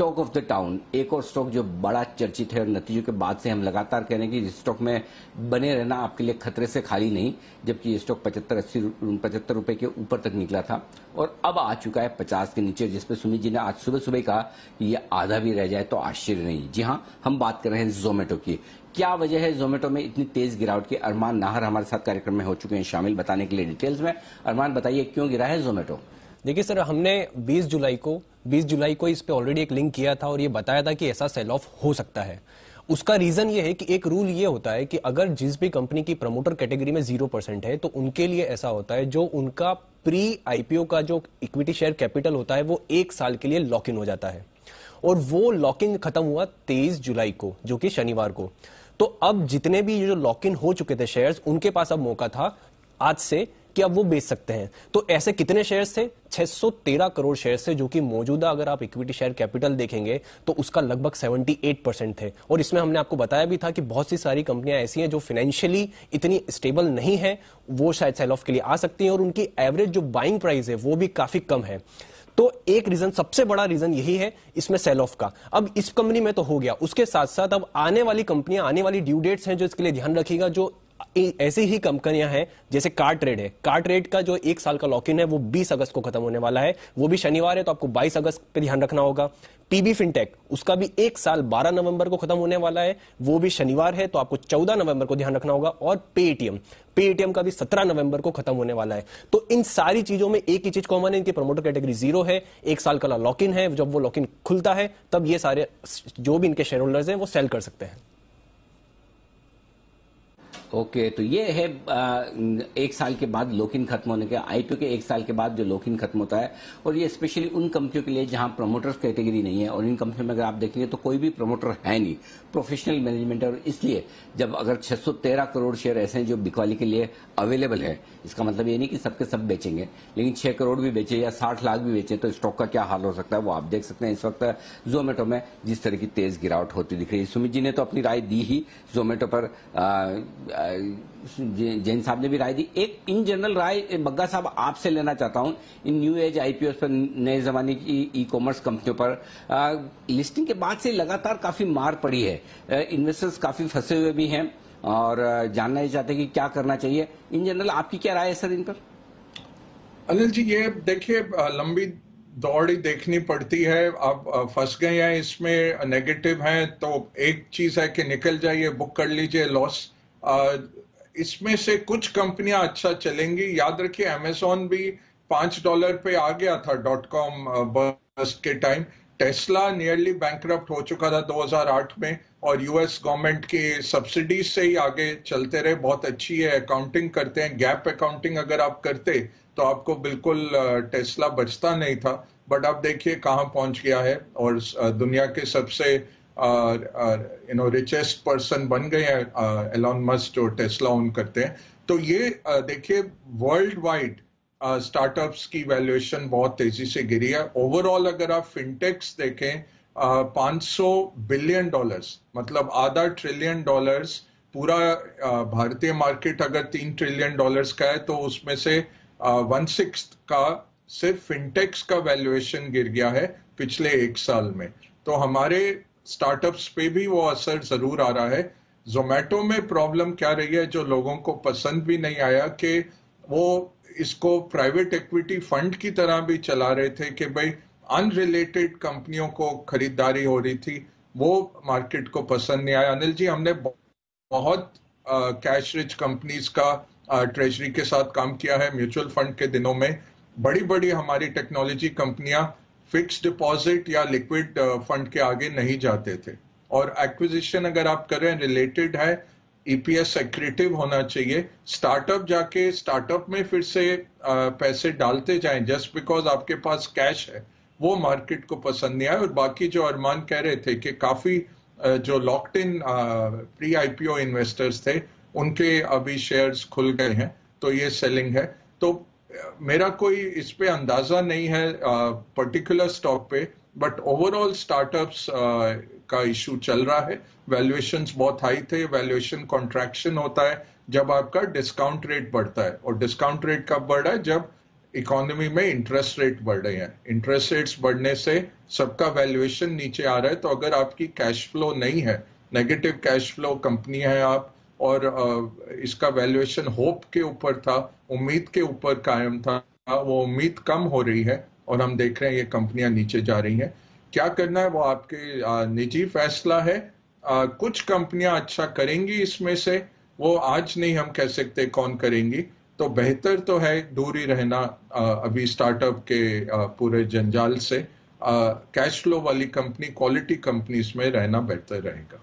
Talk of the town, एक और stock जो बड़ा चर्चित है और नतीजों के बाद से हम लगातार कह रहे हैं कि इस स्टॉक में बने रहना आपके लिए खतरे से खाली नहीं, जबकि ये स्टॉक 75 रुपए के ऊपर तक निकला था और अब आ चुका है 50 के नीचे, जिसपे सुमित जी ने आज सुबह सुबह कहा कि ये आधा भी रह जाए तो आश्चर्य नहीं। जी हाँ, हम बात कर रहे हैं जोमेटो की। क्या वजह है जोमेटो में इतनी तेज गिरावट की? अरमान नाहर हमारे साथ कार्यक्रम में हो चुके हैं शामिल, बताने के लिए डिटेल्स में। अरमान बताइए क्यों गिरा है जोमेटो? देखिए सर, हमने 20 जुलाई को इस पे ऑलरेडी एक लिंक किया था और ये बताया था कि ऐसा सेल ऑफ हो सकता है। उसका रीजन ये है कि एक रूल ये होता है कि अगर जिस भी कंपनी की प्रमोटर कैटेगरी में 0% है तो उनके लिए ऐसा होता है, जो उनका प्री आईपीओ का जो इक्विटी शेयर कैपिटल होता है वो 1 साल के लिए लॉक इन हो जाता है और वो लॉकिंग खत्म हुआ 23 जुलाई को, जो कि शनिवार को। तो अब जितने भी जो लॉक इन हो चुके थे शेयर्स, उनके पास अब मौका था आज से कि अब वो बेच सकते हैं। तो ऐसे कितने शेयर्स थे? 613 करोड़ शेयर्स थे, जो कि मौजूदा अगर आप इक्विटी शेयर कैपिटल देखेंगे तो उसका लगभग 78% थे। और इसमें हमने आपको बताया भी था कि बहुत सी सारी कंपनियां ऐसी हैं जो फाइनेंशियली इतनी स्टेबल नहीं है, वो शायद सेल ऑफ के लिए आ सकती हैं और उनकी एवरेज जो बाइंग प्राइस है वो भी काफी कम है। तो एक रीजन, सबसे बड़ा रीजन यही है इसमें सेल ऑफ का। अब इस कंपनी में तो हो गया, उसके साथ साथ अब आने वाली कंपनियां, आने वाली ड्यू डेट्स हैं जो इसके लिए ध्यान रखिएगा। जो ऐसी ही कंपनियां हैं जैसे कार्टरेड है, कार्टरेड का जो 1 साल का लॉक इन है वो 20 अगस्त को खत्म होने वाला है, वो भी शनिवार है, तो आपको 22 अगस्त पे ध्यान रखना होगा। पीबी फिनटेक, उसका भी 1 साल 12 नवंबर को खत्म होने वाला है, वो भी शनिवार है, तो आपको 14 नवंबर को ध्यान रखना होगा। और पेटीएम का भी 17 नवंबर को खत्म होने वाला है। तो इन सारी चीजों में एक ही चीज कॉमन है, इनकी प्रमोटर कैटेगरी 0 है, 1 साल का लॉक इन है। जब वो लॉक इन खुलता है तब ये सारे जो भी इनके शेयर होल्डर्स हैं वो सेल कर सकते हैं। ओके, तो ये है 1 साल के बाद लॉक-इन खत्म होने के, आईपीओ के 1 साल के बाद जो लॉक-इन खत्म होता है, और ये स्पेशली उन कंपनियों के लिए जहां प्रमोटर्स कैटेगरी नहीं है। और इन कंपनियों में अगर आप देखेंगे तो कोई भी प्रमोटर है नहीं, प्रोफेशनल मैनेजमेंट है। और इसलिए जब अगर 613 करोड़ शेयर ऐसे हैं जो बिकवाली के लिए अवेलेबल है, इसका मतलब ये नहीं कि सबके सब बेचेंगे, लेकिन 6 करोड़ भी बेचे या 60 लाख भी बेचे तो स्टॉक का क्या हाल हो सकता है वो आप देख सकते हैं। इस वक्त जोमेटो में जिस तरह की तेज गिरावट होती दिख रही है। सुमित जी ने तो अपनी राय दी ही जोमेटो पर, जैन साहब ने भी राय दी। एक इन जनरल राय बग्गा साहब आपसे लेना चाहता हूं, इन न्यू एज आईपीओ पर, नए जमाने की ई कॉमर्स कंपनियों पर लिस्टिंग के बाद से लगातार काफी मार पड़ी है, इन्वेस्टर्स काफी फंसे हुए भी हैं और जानना ही चाहते हैं कि क्या करना चाहिए। इन जनरल आपकी क्या राय है सर इन पर? अनिल जी, ये देखिए, लंबी दौड़ ही देखनी पड़ती है। आप फंस गए हैं इसमें, नेगेटिव हैं, तो एक चीज है कि निकल जाइए, बुक कर लीजिए लॉस। इसमें से कुछ कंपनियां अच्छा चलेंगी। याद रखिए, अमेजॉन भी $5 पे आ गया था .com बस्ट के टाइम। टेस्ला नियरली बैंकरप्ट हो चुका था 2008 में और यूएस गवर्नमेंट की सब्सिडीज से ही आगे चलते रहे। बहुत अच्छी है, अकाउंटिंग करते हैं, गैप अकाउंटिंग अगर आप करते तो आपको बिल्कुल टेस्ला बचता नहीं था। बट अब देखिए कहां पहुंच गया है और दुनिया के सबसे रिचेस्ट पर्सन बन गए हैं एलॉन मस्क, जो टेस्ला ओन करते हैं। तो ये देखिए, वर्ल्ड वाइड स्टार्टअप्स की वैल्यूएशन बहुत तेजी से गिरी है। ओवरऑल अगर आप फिनटेक्स देखें, $500 बिलियन, मतलब आधा $1 ट्रिलियन। पूरा भारतीय मार्केट अगर $3 ट्रिलियन का है तो उसमें से 1/6 का सिर्फ फिनटेक्स का वैल्यूएशन गिर गया है पिछले 1 साल में। तो हमारे स्टार्टअप्स पे भी वो असर जरूर आ रहा है। जोमेटो में प्रॉब्लम क्या रही है, जो लोगों को पसंद भी नहीं आया, कि वो इसको प्राइवेट इक्विटी फंड की तरह भी चला रहे थे कि भाई अनरिलेटेड कंपनियों को खरीदारी हो रही थी, वो मार्केट को पसंद नहीं आया। अनिल जी, हमने बहुत कैश रिच कंपनीज का ट्रेजरी के साथ काम किया है म्यूचुअल फंड के दिनों में। बड़ी बड़ी हमारी टेक्नोलॉजी कंपनियां फिक्स डिपॉजिट या लिक्विड फंड के आगे नहीं जाते थे। और एक्विजिशन अगर आप करें, रिलेटेड है, ईपीएस एक्रेटिव होना चाहिए। स्टार्टअप जाके स्टार्टअप में फिर से पैसे डालते जाएं जस्ट बिकॉज आपके पास कैश है, वो मार्केट को पसंद नहीं आया। और बाकी जो अरमान कह रहे थे कि काफी जो locked in pre IPO investors थे, उनके अभी शेयर्स खुल गए हैं, तो ये सेलिंग है। तो मेरा कोई इस पे अंदाजा नहीं है पर्टिकुलर स्टॉक पे, बट ओवरऑल स्टार्टअप्स का इशू चल रहा है। वैल्यूएशंस बहुत हाई थे। वैल्यूएशन कॉन्ट्रैक्शन होता है जब आपका डिस्काउंट रेट बढ़ता है, और डिस्काउंट रेट कब बढ़ रहा है? जब इकोनॉमी में इंटरेस्ट रेट बढ़ रहे हैं, इंटरेस्ट रेट्स बढ़ने से सबका वैल्यूएशन नीचे आ रहा है। तो अगर आपकी कैश फ्लो नहीं है, नेगेटिव कैश फ्लो कंपनी है आप, और इसका वैल्यूएशन होप के ऊपर था, उम्मीद के ऊपर कायम था, वो उम्मीद कम हो रही है और हम देख रहे हैं ये कंपनियां नीचे जा रही हैं। क्या करना है वो आपके निजी फैसला है। कुछ कंपनियां अच्छा करेंगी इसमें से, वो आज नहीं हम कह सकते कौन करेंगी। तो बेहतर तो है दूर ही रहना अभी स्टार्टअप के पूरे जंजाल से। कैश फ्लो वाली कंपनी, क्वालिटी कंपनीज में रहना बेहतर रहेगा।